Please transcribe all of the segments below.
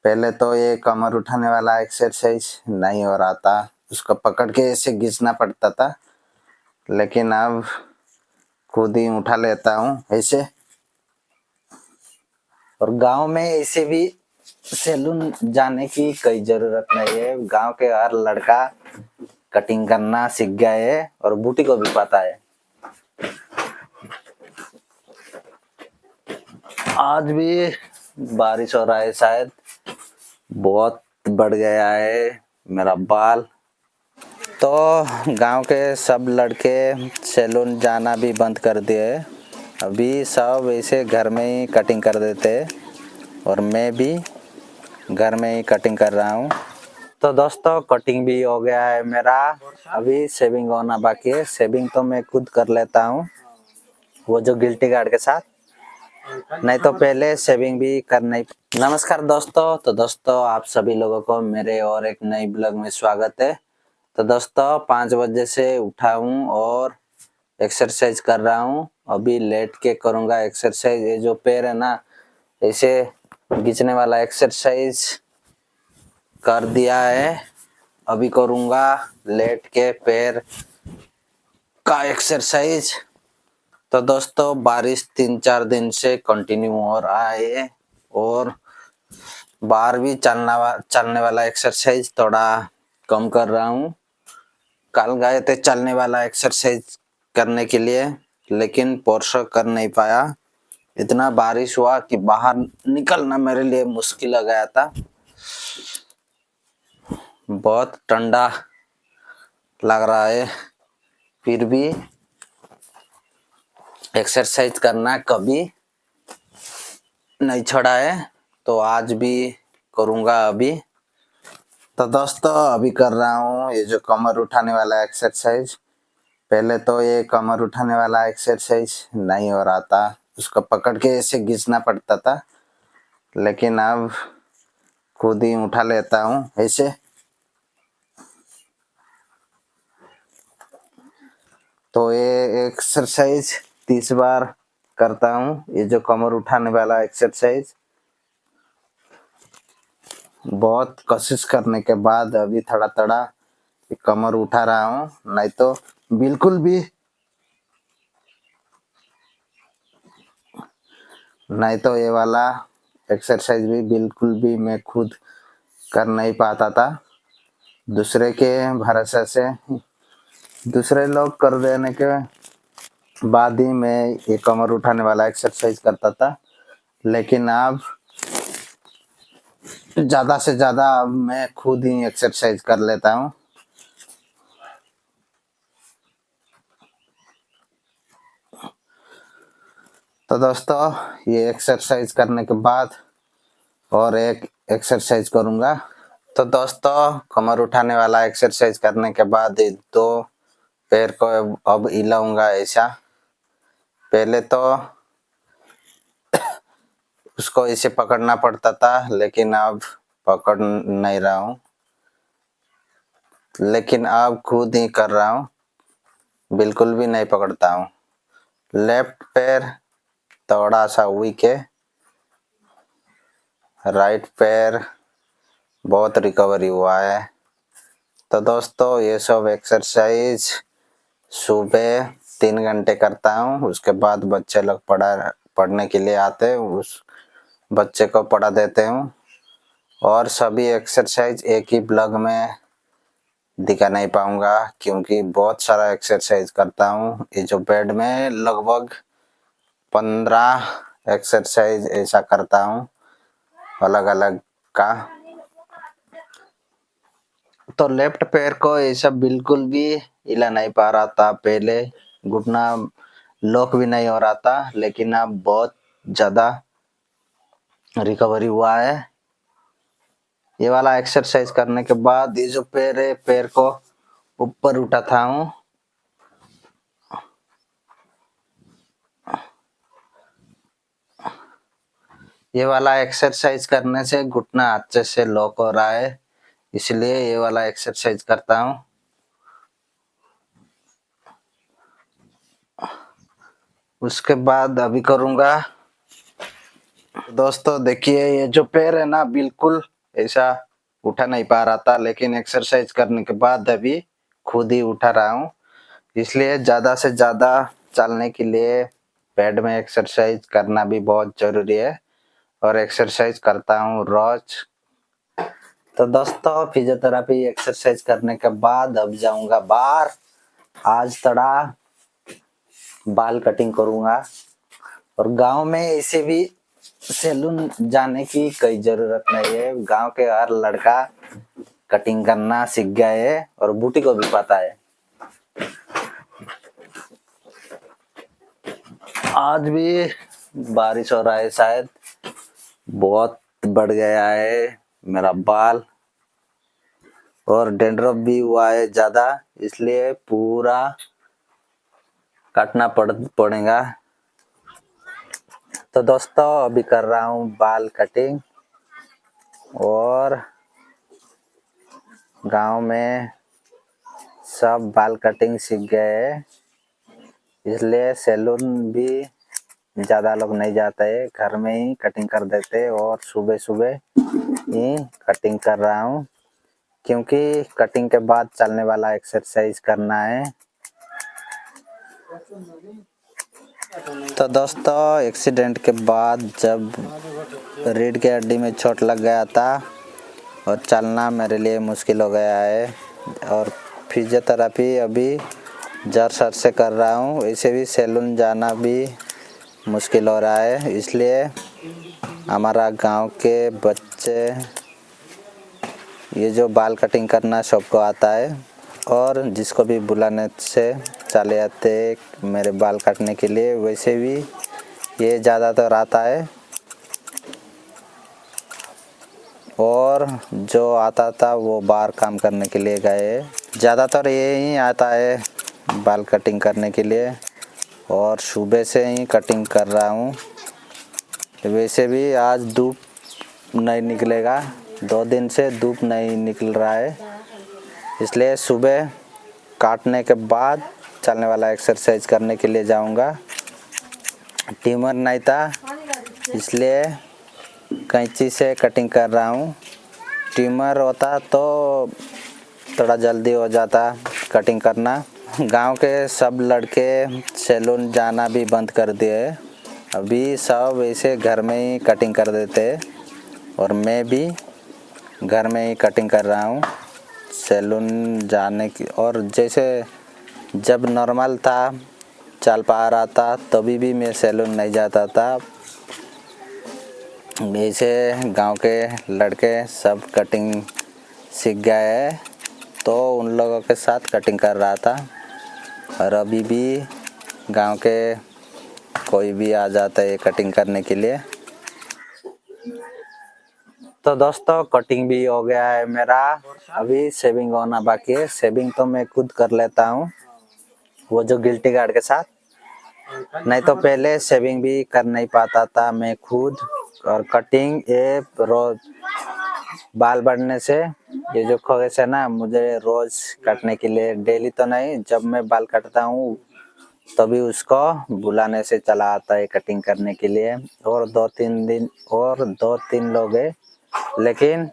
पहले तो ये कमर उठाने वाला एक्सरसाइज नहीं हो रहा था, उसको पकड़ के ऐसे खींचना पड़ता था, लेकिन अब खुद ही उठा लेता हूँ ऐसे। और गांव में ऐसे भी सैलून जाने की कोई जरूरत नहीं है, गांव के हर लड़का कटिंग करना सीख गया है और बूटी को भी पता है। आज भी बारिश हो रहा है, शायद बहुत बढ़ गया है मेरा बाल। तो गांव के सब लड़के सैलून जाना भी बंद कर दिए, अभी सब ऐसे घर में ही कटिंग कर देते हैं और मैं भी घर में ही कटिंग कर रहा हूँ। तो दोस्तों कटिंग भी हो गया है मेरा, अभी शेविंग होना बाकी है। शेविंग तो मैं खुद कर लेता हूँ, वो जो गिल्टी गार्ड के साथ, नहीं तो पहले शेविंग भी करना ही। नमस्कार दोस्तों, तो दोस्तों आप सभी लोगों को मेरे और एक नई ब्लॉग में स्वागत है। तो दोस्तों 5 बजे से उठा हूँ और एक्सरसाइज कर रहा हूँ। अभी लेट के करूँगा एक्सरसाइज। ये जो पैर है ना, ऐसे खींचने वाला एक्सरसाइज कर दिया है, अभी करूँगा लेट के पैर का एक्सरसाइज। तो दोस्तों बारिश 3-4 दिन से कंटिन्यू हो रहा है और बाहर भी चलने वाला एक्सरसाइज थोड़ा कम कर रहा हूँ। कल गए थे चलने वाला एक्सरसाइज करने के लिए, लेकिन परसों कर नहीं पाया। इतना बारिश हुआ कि बाहर निकलना मेरे लिए मुश्किल हो गया था। बहुत ठंडा लग रहा है, फिर भी एक्सरसाइज करना कभी नहीं छोड़ा है, तो आज भी करूँगा अभी। तो दोस्तों अभी कर रहा हूँ ये जो कमर उठाने वाला एक्सरसाइज। पहले तो ये कमर उठाने वाला एक्सरसाइज नहीं हो रहा था, उसको पकड़ के ऐसे खींचना पड़ता था, लेकिन अब खुद ही उठा लेता हूँ ऐसे। तो ये एक्सरसाइज 30 बार करता हूँ, ये जो कमर उठाने वाला एक्सरसाइज। बहुत कोशिश करने के बाद अभी थोड़ा थोड़ा कमर उठा रहा हूँ, नहीं तो बिल्कुल भी नहीं तो ये वाला एक्सरसाइज भी बिल्कुल भी मैं खुद कर नहीं पाता था। दूसरे के भरोसे से, दूसरे लोग कर देने के बाद ही मैं ये कमर उठाने वाला एक्सरसाइज करता था, लेकिन अब ज़्यादा से ज़्यादा अब मैं खुद ही एक्सरसाइज कर लेता हूँ। तो दोस्तों ये एक्सरसाइज करने के बाद और एक एक्सरसाइज करूँगा। तो दोस्तों कमर उठाने वाला एक्सरसाइज करने के बाद दो पैर को अब हिलाऊंगा ऐसा। पहले तो उसको ऐसे पकड़ना पड़ता था, लेकिन अब पकड़ नहीं रहा हूँ, लेकिन अब खुद ही कर रहा हूँ, बिल्कुल भी नहीं पकड़ता हूँ। लेफ्ट पैर थोड़ा सा वीक है, राइट पैर बहुत रिकवरी हुआ है। तो दोस्तों ये सब एक्सरसाइज सुबह 3 घंटे करता हूँ, उसके बाद बच्चे लोग पढ़ने के लिए आते हैं, उस बच्चे को पढ़ा देते हूँ। और सभी एक्सरसाइज एक ही ब्लॉग में दिखा नहीं पाऊंगा, क्योंकि बहुत सारा एक्सरसाइज करता हूँ। ये जो बेड में लगभग 15 एक्सरसाइज ऐसा करता हूँ अलग अलग का। तो लेफ्ट पैर को ऐसा बिल्कुल भी हिला नहीं पा रहा था पहले, घुटना लॉक भी नहीं हो रहा था, लेकिन अब बहुत ज़्यादा रिकवरी हुआ है। ये वाला एक्सरसाइज करने के बाद ये जो पैर है, पैर को ऊपर उठाता हूँ। ये वाला एक्सरसाइज करने से घुटना अच्छे से लॉक हो रहा है, इसलिए ये वाला एक्सरसाइज करता हूँ। उसके बाद अभी करूँगा दोस्तों देखिए, ये जो पैर है ना, बिल्कुल ऐसा उठा नहीं पा रहा था, लेकिन एक्सरसाइज करने के बाद अभी खुद ही उठा रहा हूँ। इसलिए ज़्यादा से ज़्यादा चलने के लिए बेड में एक्सरसाइज करना भी बहुत ज़रूरी है, और एक्सरसाइज करता हूँ रोज। तो दोस्तों फिजियोथेरेपी एक्सरसाइज करने के बाद अब जाऊंगा बाहर। आज थोड़ा बाल कटिंग करूंगा, और गांव में ऐसे भी सैलून जाने की कोई जरूरत नहीं है। गांव के हर लड़का कटिंग करना सीख गया है, और बूटी को भी पता है। आज भी बारिश हो रहा है, शायद बहुत बढ़ गया है मेरा बाल, और डैंड्रफ भी हुआ है ज्यादा, इसलिए पूरा काटना पड़ेगा। तो दोस्तों अभी कर रहा हूँ बाल कटिंग, और गांव में सब बाल कटिंग सीख गए हैं, इसलिए सैलून भी ज़्यादा लोग नहीं जाते हैं, घर में ही कटिंग कर देते। और सुबह सुबह ही कटिंग कर रहा हूँ, क्योंकि कटिंग के बाद चलने वाला एक्सरसाइज करना है। तो दोस्तों एक्सीडेंट के बाद जब रीढ़ की हड्डी में चोट लग गया था, और चलना मेरे लिए मुश्किल हो गया है, और फिजियोथेरेपी अभी जोर शोर से कर रहा हूँ। वैसे भी सैलून जाना भी मुश्किल हो रहा है, इसलिए हमारा गांव के बच्चे ये जो बाल कटिंग करना सबको आता है, और जिसको भी बुलाने से चले आते मेरे बाल काटने के लिए। वैसे भी ये ज़्यादातर आता है, और जो आता था वो बाहर काम करने के लिए गए। ज़्यादातर ये ही आता है बाल कटिंग करने के लिए, और सुबह से ही कटिंग कर रहा हूँ। वैसे भी आज धूप नहीं निकलेगा, 2 दिन से धूप नहीं निकल रहा है, इसलिए सुबह काटने के बाद चलने वाला एक्सरसाइज करने के लिए जाऊंगा। ट्यूमर नहीं था, इसलिए कैंची से कटिंग कर रहा हूँ। ट्यूमर होता तो थोड़ा जल्दी हो जाता कटिंग करना। गांव के सब लड़के सैलून जाना भी बंद कर दिए, अभी सब ऐसे घर में ही कटिंग कर देते, और मैं भी घर में ही कटिंग कर रहा हूँ सैलून जाने की। और जैसे जब नॉर्मल था, चल पा रहा था, तभी भी मैं सैलून नहीं जाता था। ऐसे गांव के लड़के सब कटिंग सीख गए हैं, तो उन लोगों के साथ कटिंग कर रहा था। और अभी भी गांव के कोई भी आ जाता है कटिंग करने के लिए। तो दोस्तों कटिंग भी हो गया है मेरा, अभी शेविंग होना बाकी है। शेविंग तो मैं खुद कर लेता हूँ, वो जो गिल्टी गार्ड के साथ। नहीं तो पहले शेविंग भी कर नहीं पाता था मैं खुद, और कटिंग ये रोज बाल बढ़ने से ये जो खोगेस है ना, मुझे रोज काटने के लिए, डेली तो नहीं, जब मैं बाल काटता हूँ तभी उसको बुलाने से चला आता है कटिंग करने के लिए। और 2-3 लोग हैं, लेकिन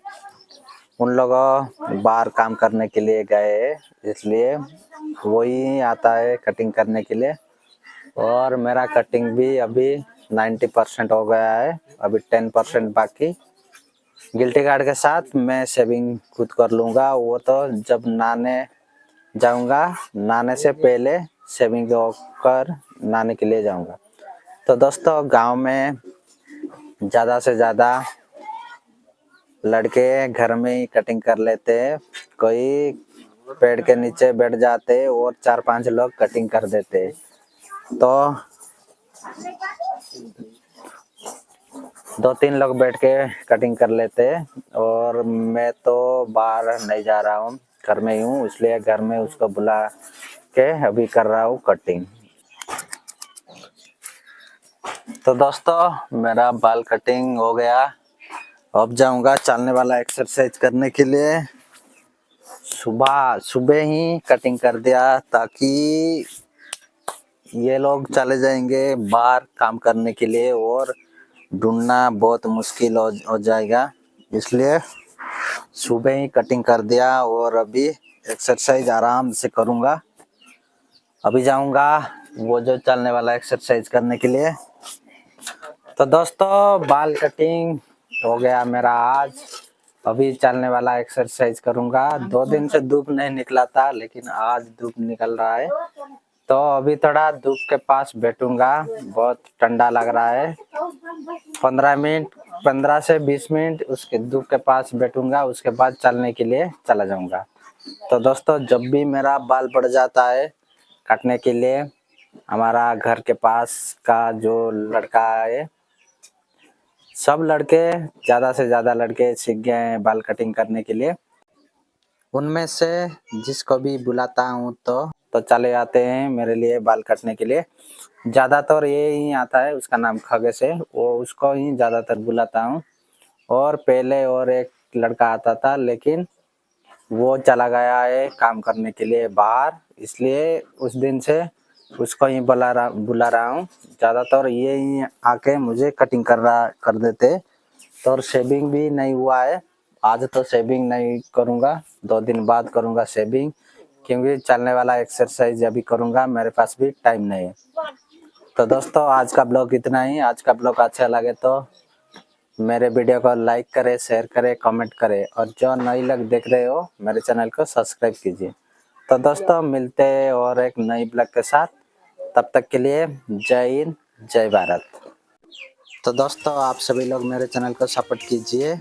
उन लोगों बाहर काम करने के लिए गए, इसलिए वही आता है कटिंग करने के लिए। और मेरा कटिंग भी अभी 90% हो गया है, अभी 10% बाकी। गिल्टी गार्ड के साथ मैं शेविंग खुद कर लूँगा, वो तो जब नहाने जाऊँगा, नहाने से पहले शेविंग होकर नहाने के लिए जाऊँगा। तो दोस्तों गांव में ज़्यादा से ज़्यादा लड़के घर में ही कटिंग कर लेते हैं, कोई पेड़ के नीचे बैठ जाते और 4-5 लोग कटिंग कर देते। तो 2-3 लोग बैठ के कटिंग कर लेते, और मैं तो बाहर नहीं जा रहा हूँ, घर में ही हूँ, इसलिए घर में उसको बुला के अभी कर रहा हूँ कटिंग। तो दोस्तों मेरा बाल कटिंग हो गया, अब जाऊंगा चलने वाला एक्सरसाइज करने के लिए। सुबह ही कटिंग कर दिया, ताकि ये लोग चले जाएंगे बाहर काम करने के लिए, और ढूंढना बहुत मुश्किल हो जाएगा, इसलिए सुबह ही कटिंग कर दिया और अभी एक्सरसाइज आराम से करूँगा। अभी जाऊँगा वो जो चलने वाला एक्सरसाइज करने के लिए। तो दोस्तों बाल कटिंग हो गया मेरा आज। अभी चलने वाला एक्सरसाइज करूँगा। 2 दिन से धूप नहीं निकला था, लेकिन आज धूप निकल रहा है, तो अभी थोड़ा धूप के पास बैठूंगा। बहुत ठंडा लग रहा है। 15 से 20 मिनट उसके धूप के पास बैठूंगा, उसके बाद चलने के लिए चला जाऊंगा। तो दोस्तों जब भी मेरा बाल पड़ जाता है काटने के लिए, हमारा घर के पास का जो लड़का है, सब लड़के ज़्यादा से ज़्यादा लड़के सीख गए हैं बाल कटिंग करने के लिए। उनमें से जिसको भी बुलाता हूँ तो चले आते हैं मेरे लिए बाल काटने के लिए। ज़्यादातर ये ही आता है, उसका नाम खगेश है, वो उसको ही ज़्यादातर बुलाता हूँ। और पहले और एक लड़का आता था, लेकिन वो चला गया है काम करने के लिए बाहर, इसलिए उस दिन से उसको ही बुला रहा हूँ। ज़्यादातर ये ही आके मुझे कटिंग कर देते। तो और शेविंग भी नहीं हुआ है। आज तो शेविंग नहीं करूँगा, 2 दिन बाद करूँगा शेविंग, क्योंकि चलने वाला एक्सरसाइज अभी करूँगा, मेरे पास भी टाइम नहीं है। तो दोस्तों आज का ब्लॉग इतना ही। आज का ब्लॉग अच्छा लगे तो मेरे वीडियो को लाइक करें, शेयर करें, कमेंट करें, और जो नई लोग देख रहे हो मेरे चैनल को सब्सक्राइब कीजिए। तो दोस्तों मिलते हैं और एक नई ब्लॉग के साथ। तब तक के लिए जय हिंद, जय भारत। तो दोस्तों आप सभी लोग मेरे चैनल को सपोर्ट कीजिए।